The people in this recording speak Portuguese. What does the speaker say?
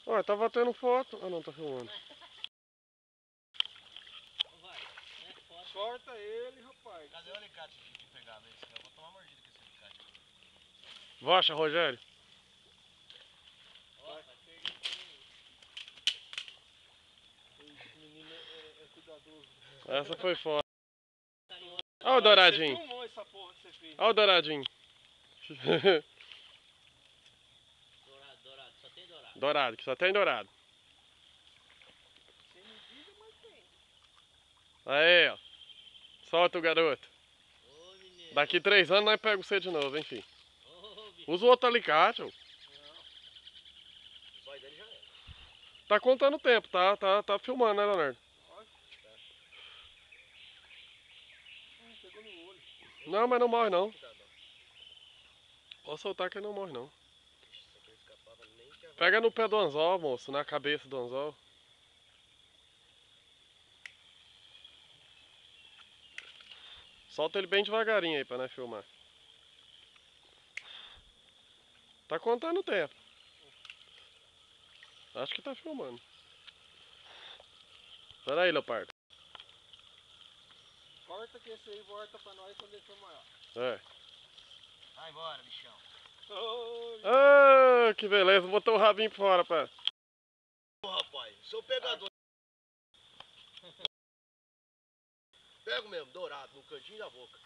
Ó, tá batendo foto. Ah, não, tá filmando. Vai, né? Corta ele, rapaz. Cadê o alicate de pegar esse? Eu vou tomar mordida com esse alicate. Vocha, Rogério. Ó, vai perder Esse menino é cuidadoso. Essa foi foda. o Ó o douradinho. Você filmou essa porra que você fez. Ó o douradinho. Dourado, dourado, só tem dourado. Dourado, que só tem dourado. Sem medida, mas tem. Aí, ó. Solta o garoto. Ô, menino. Daqui 3 anos nós pegamos você de novo, enfim. Ô, bicho. Usa o outro alicate, ó. O zóio dele já é. Tá contando o tempo, tá filmando, né, Leonardo? Pegou no olho. Não, mas não morre não. Pode soltar que ele não morre não. Pega no pé do anzol, moço, na cabeça do anzol. Solta ele bem devagarinho aí pra nós filmar. Tá contando o tempo. Acho que tá filmando. Pera aí, Leopardo. Corta que esse aí volta pra nós quando ele for maior. É. Vai embora, bichão. Ô, Ah, que beleza. Botou o rabinho fora, pá. Ô, rapaz, sou pegador. Pego mesmo, dourado, no cantinho da boca.